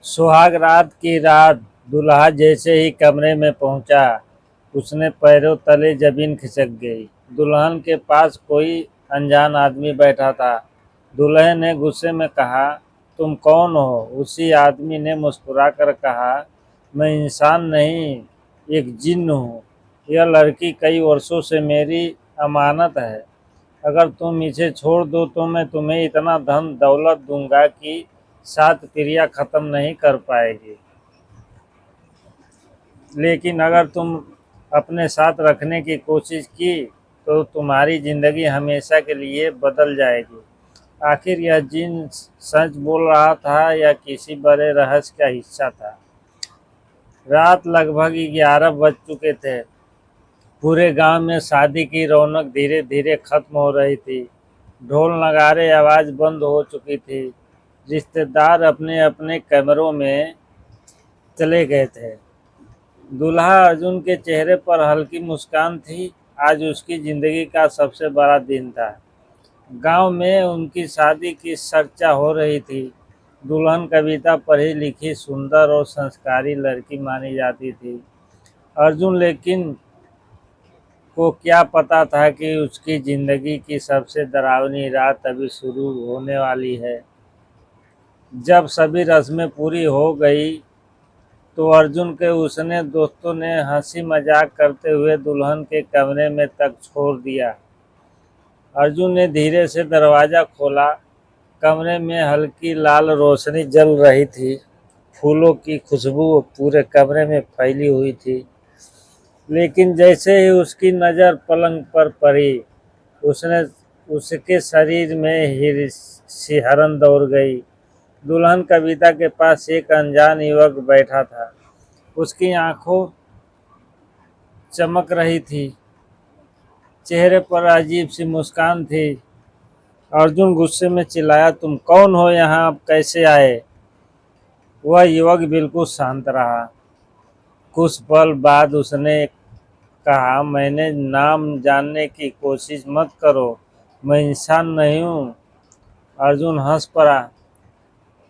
सुहाग रात की रात दूल्हा जैसे ही कमरे में पहुंचा, उसने पैरों तले जमीन खिसक गई। दुल्हन के पास कोई अनजान आदमी बैठा था। दूल्हे ने गुस्से में कहा, तुम कौन हो? उसी आदमी ने मुस्कुराकर कहा, मैं इंसान नहीं, एक जिन्न हूँ। यह लड़की कई वर्षों से मेरी अमानत है। अगर तुम इसे छोड़ दो तो मैं तुम्हें इतना धन दौलत दूंगा कि सात पीढ़ियां खत्म नहीं कर पाएगी। लेकिन अगर तुम अपने साथ रखने की कोशिश की तो तुम्हारी जिंदगी हमेशा के लिए बदल जाएगी। आखिर यह जिन सच बोल रहा था या किसी बड़े रहस्य का हिस्सा था? रात लगभग 11 बज चुके थे। पूरे गांव में शादी की रौनक धीरे धीरे खत्म हो रही थी। ढोल नगाड़े आवाज बंद हो चुकी थी। रिश्तेदार अपने अपने कमरों में चले गए थे। दूल्हा अर्जुन के चेहरे पर हल्की मुस्कान थी। आज उसकी जिंदगी का सबसे बड़ा दिन था। गांव में उनकी शादी की चर्चा हो रही थी। दुल्हन कविता पढ़ी लिखी सुंदर और संस्कारी लड़की मानी जाती थी। अर्जुन लेकिन को क्या पता था कि उसकी जिंदगी की सबसे डरावनी रात अभी शुरू होने वाली है। जब सभी रस्में पूरी हो गई तो अर्जुन के उसने दोस्तों ने हंसी मजाक करते हुए दुल्हन के कमरे में तक छोड़ दिया। अर्जुन ने धीरे से दरवाजा खोला। कमरे में हल्की लाल रोशनी जल रही थी। फूलों की खुशबू पूरे कमरे में फैली हुई थी। लेकिन जैसे ही उसकी नज़र पलंग पर पड़ी, उसने उसके शरीर में ही सिहरन दौड़ गई। दुल्हन कविता के पास एक अनजान युवक बैठा था। उसकी आंखों चमक रही थी, चेहरे पर अजीब सी मुस्कान थी। अर्जुन गुस्से में चिल्लाया, तुम कौन हो? यहाँ आप कैसे आए? वह युवक बिल्कुल शांत रहा। कुछ पल बाद उसने कहा, मैंने नाम जानने की कोशिश मत करो, मैं इंसान नहीं हूँ। अर्जुन हंस पड़ा,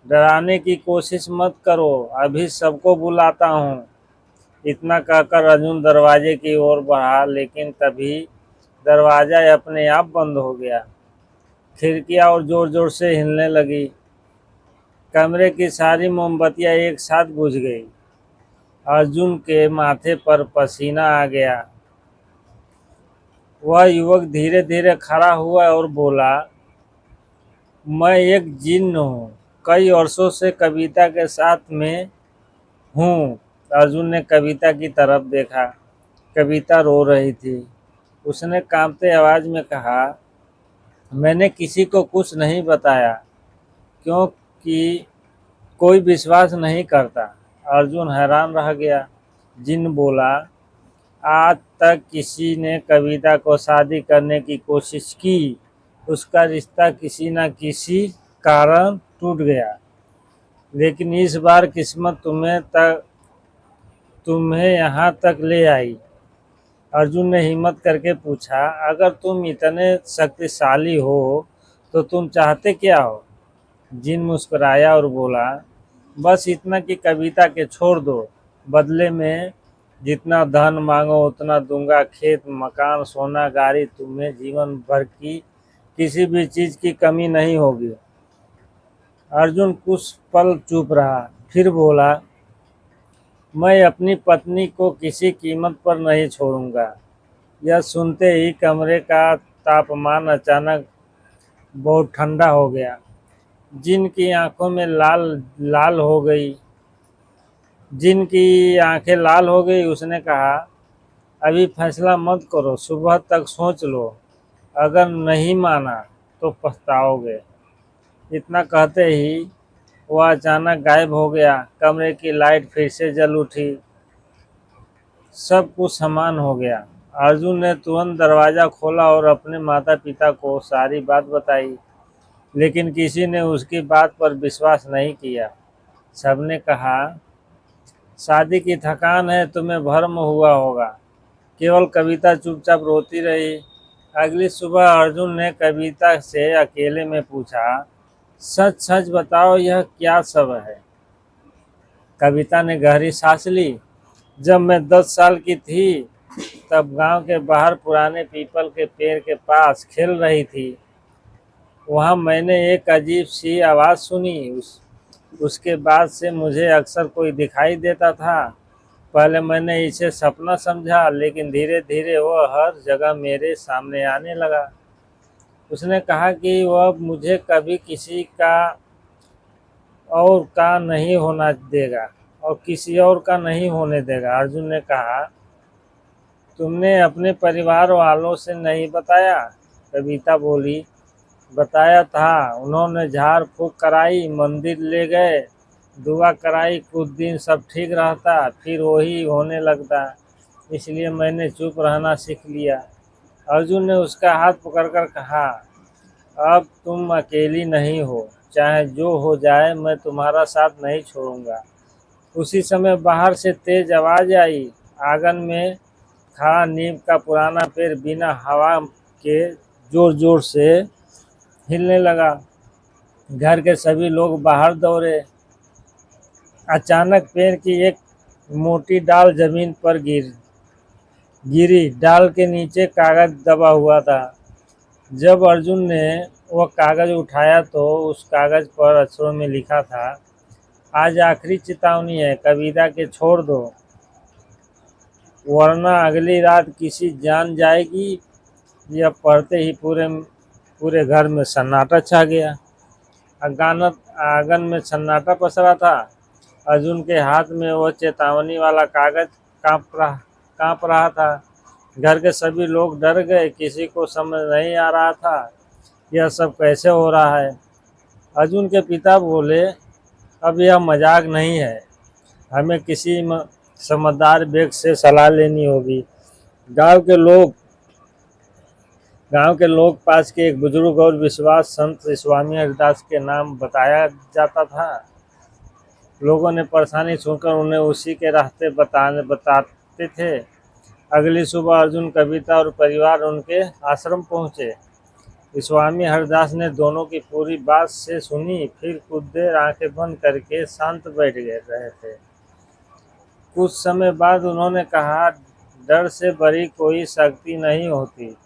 डराने की कोशिश मत करो, अभी सबको बुलाता हूँ। इतना कहकर अर्जुन दरवाजे की ओर बढ़ा, लेकिन तभी दरवाजा अपने आप बंद हो गया। खिड़कियां और जोर जोर से हिलने लगी। कमरे की सारी मोमबत्तियां एक साथ बुझ गई। अर्जुन के माथे पर पसीना आ गया। वह युवक धीरे धीरे खड़ा हुआ और बोला, मैं एक जिन्न हूँ, कई वर्षों से कविता के साथ में हूँ। अर्जुन ने कविता की तरफ देखा। कविता रो रही थी। उसने कांपते आवाज में कहा, मैंने किसी को कुछ नहीं बताया क्योंकि कोई विश्वास नहीं करता। अर्जुन हैरान रह गया। जिन बोला, आज तक किसी ने कविता को शादी करने की कोशिश की, उसका रिश्ता किसी न किसी कारण टूट गया, लेकिन इस बार किस्मत तुम्हें यहाँ तक ले आई। अर्जुन ने हिम्मत करके पूछा, अगर तुम इतने शक्तिशाली हो तो तुम चाहते क्या हो? जिन मुस्कुराया और बोला, बस इतना कि कविता के छोड़ दो, बदले में जितना धन मांगो उतना दूंगा, खेत मकान सोना गाड़ी, तुम्हें जीवन भर की किसी भी चीज की कमी नहीं होगी। अर्जुन कुछ पल चुप रहा, फिर बोला, मैं अपनी पत्नी को किसी कीमत पर नहीं छोड़ूंगा। यह सुनते ही कमरे का तापमान अचानक बहुत ठंडा हो गया। जिनकी आंखों में लाल लाल हो गई जिनकी आंखें लाल हो गई, उसने कहा, अभी फैसला मत करो, सुबह तक सोच लो, अगर नहीं माना तो पछताओगे। इतना कहते ही वह अचानक गायब हो गया। कमरे की लाइट फिर से जल उठी। सब कुछ समान हो गया। अर्जुन ने तुरंत दरवाजा खोला और अपने माता पिता को सारी बात बताई, लेकिन किसी ने उसकी बात पर विश्वास नहीं किया। सबने कहा, शादी की थकान है, तुम्हें भ्रम हुआ होगा। केवल कविता चुपचाप रोती रही। अगली सुबह अर्जुन ने कविता से अकेले में पूछा, सच सच बताओ, यह क्या सब है? कविता ने गहरी सांस ली। जब मैं 10 साल की थी तब गांव के बाहर पुराने पीपल के पेड़ के पास खेल रही थी। वहां मैंने एक अजीब सी आवाज़ सुनी। उसके बाद से मुझे अक्सर कोई दिखाई देता था। पहले मैंने इसे सपना समझा, लेकिन धीरे धीरे वह हर जगह मेरे सामने आने लगा। उसने कहा कि वह मुझे कभी किसी का और का नहीं होना देगा और किसी और का नहीं होने देगा। अर्जुन ने कहा, तुमने अपने परिवार वालों से नहीं बताया? कविता बोली, बताया था। उन्होंने झाड़ फूक कराई, मंदिर ले गए, दुआ कराई। कुछ दिन सब ठीक रहता, फिर वही होने लगता। इसलिए मैंने चुप रहना सीख लिया। अर्जुन ने उसका हाथ पकड़कर कहा, अब तुम अकेली नहीं हो। चाहे जो हो जाए, मैं तुम्हारा साथ नहीं छोड़ूंगा। उसी समय बाहर से तेज आवाज आई। आंगन में खड़ा नीम का पुराना पेड़ बिना हवा के जोर जोर से हिलने लगा। घर के सभी लोग बाहर दौड़े। अचानक पेड़ की एक मोटी डाल जमीन पर गिरी। डाल के नीचे कागज दबा हुआ था। जब अर्जुन ने वह कागज उठाया तो उस कागज पर अक्षरों में लिखा था, आज आखिरी चेतावनी है, कविता के छोड़ दो, वरना अगली रात किसी जान जाएगी। यह पढ़ते ही पूरे घर में सन्नाटा छा गया। आंगन में सन्नाटा पसरा था। अर्जुन के हाथ में वो चेतावनी वाला कागज कांप रहा था। घर के सभी लोग डर गए। किसी को समझ नहीं आ रहा था यह सब कैसे हो रहा है। अर्जुन के पिता बोले, अब यह मजाक नहीं है, हमें किसी समझदार व्यक्ति से सलाह लेनी होगी। गांव के लोग पास के एक बुजुर्ग और विश्वास संत स्वामी हरिदास के नाम बताया जाता था। लोगों ने परेशानी सुनकर उन्हें उसी के रास्ते बताते थे। अगली सुबह अर्जुन, कविता और परिवार उनके आश्रम पहुंचे। स्वामी हरिदास ने दोनों की पूरी बात से सुनी, फिर कुछ देर आंखें बंद करके शांत बैठ रहे थे। कुछ समय बाद उन्होंने कहा, डर से बड़ी कोई शक्ति नहीं होती।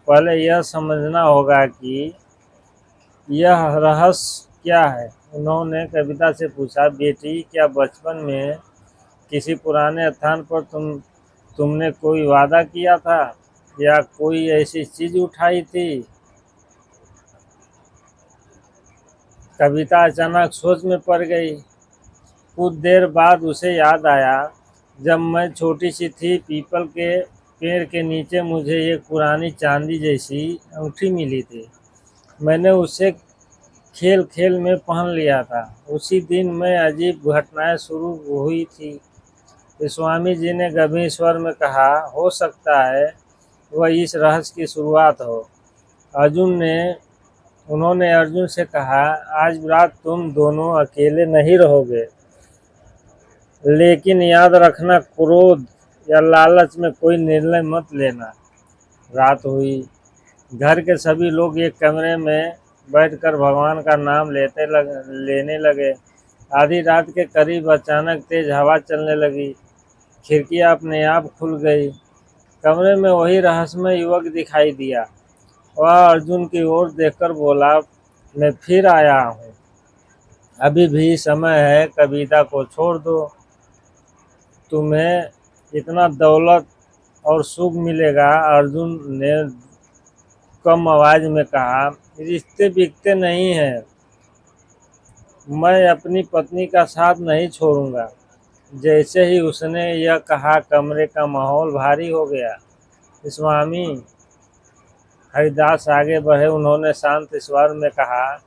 पहले यह समझना होगा कि यह रहस्य क्या है। उन्होंने कविता से पूछा, बेटी, क्या बचपन में किसी पुराने स्थान पर तुमने कोई वादा किया था या कोई ऐसी चीज उठाई थी? कविता अचानक सोच में पड़ गई। कुछ देर बाद उसे याद आया, जब मैं छोटी सी थी, पीपल के पेड़ के नीचे मुझे एक पुरानी चांदी जैसी अंगूठी मिली थी। मैंने उसे खेल खेल में पहन लिया था। उसी दिन में अजीब घटनाएं शुरू हुई थी। स्वामी जी ने गंभीर स्वर में कहा, हो सकता है वह इस रहस्य की शुरुआत हो। उन्होंने अर्जुन से कहा, आज रात तुम दोनों अकेले नहीं रहोगे, लेकिन याद रखना, क्रोध या लालच में कोई निर्णय मत लेना। रात हुई। घर के सभी लोग एक कमरे में बैठकर भगवान का नाम लेने लगे। आधी रात के करीब अचानक तेज हवा चलने लगी। खिड़कियां अपने आप खुल गई। कमरे में वही रहस्यमय युवक दिखाई दिया। वह अर्जुन की ओर देखकर बोला, मैं फिर आया हूँ, अभी भी समय है, कविता को छोड़ दो। तुम्हें इतना दौलत और सुख मिलेगा। अर्जुन ने कम आवाज में कहा, रिश्ते बिकते नहीं हैं, मैं अपनी पत्नी का साथ नहीं छोड़ूंगा। जैसे ही उसने यह कहा, कमरे का माहौल भारी हो गया। स्वामी हरिदास आगे बढ़े। उन्होंने शांत स्वर में कहा,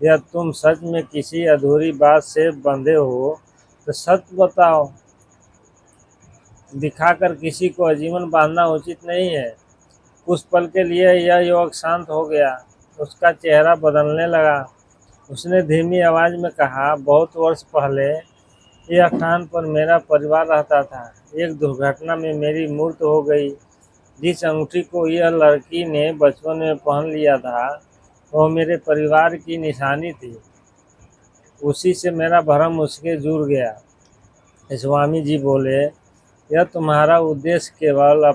यह तुम सच में किसी अधूरी बात से बंधे हो तो सत्य बताओ। दिखाकर किसी को आजीवन बांधना उचित नहीं है। कुछ पल के लिए यह युवक शांत हो गया। उसका चेहरा बदलने लगा। उसने धीमी आवाज में कहा, बहुत वर्ष पहले यह स्थान पर मेरा परिवार रहता था। एक दुर्घटना में मेरी मृत्यु हो गई। जिस अंगूठी को यह लड़की ने बचपन में पहन लिया था, वह मेरे परिवार की निशानी थी। उसी से मेरा भरम उसके जुड़ गया। स्वामी जी बोले, यह तुम्हारा उद्देश्य केवल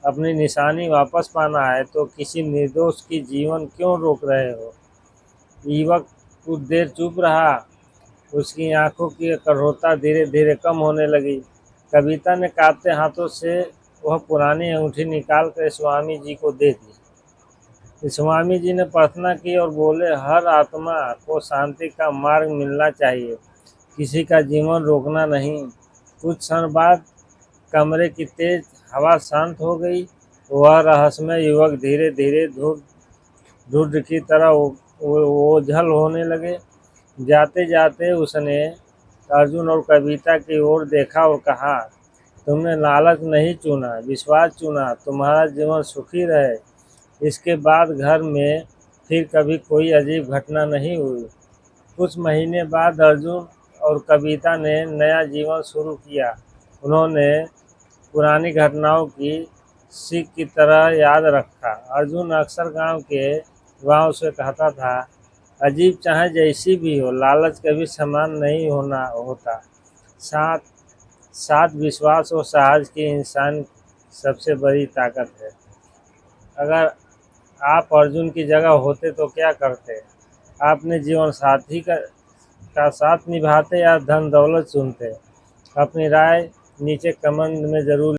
अपनी निशानी वापस पाना है तो किसी निर्दोष की जीवन क्यों रोक रहे हो। युवक कुछ देर चुप रहा। उसकी आंखों की कठोरता धीरे धीरे कम होने लगी। कविता ने कांपते हाथों से वह पुरानी अंगूठी निकाल कर स्वामी जी को दे दी। स्वामी जी ने प्रार्थना की और बोले, हर आत्मा को शांति का मार्ग मिलना चाहिए, किसी का जीवन रोकना नहीं। कुछ क्षण बाद कमरे की तेज हवा शांत हो गई। वह रहस्यमय युवक धीरे धीरे धूर्त की तरह ओझल होने लगे। जाते जाते उसने अर्जुन और कविता की ओर देखा और कहा, तुमने लालच नहीं चुना, विश्वास चुना, तुम्हारा जीवन सुखी रहे। इसके बाद घर में फिर कभी कोई अजीब घटना नहीं हुई। कुछ महीने बाद अर्जुन और कविता ने नया जीवन शुरू किया। उन्होंने पुरानी घटनाओं की सीख की तरह याद रखा। अर्जुन अक्सर गांव से कहता था, अजीब चाहे जैसी भी हो, लालच कभी समान नहीं होता। साथ साथ विश्वास और साहस की इंसान सबसे बड़ी ताकत है। अगर आप अर्जुन की जगह होते तो क्या करते? आपने जीवन साथी का साथ निभाते या धन दौलत चुनते? अपनी राय नीचे कमेंट में ज़रूर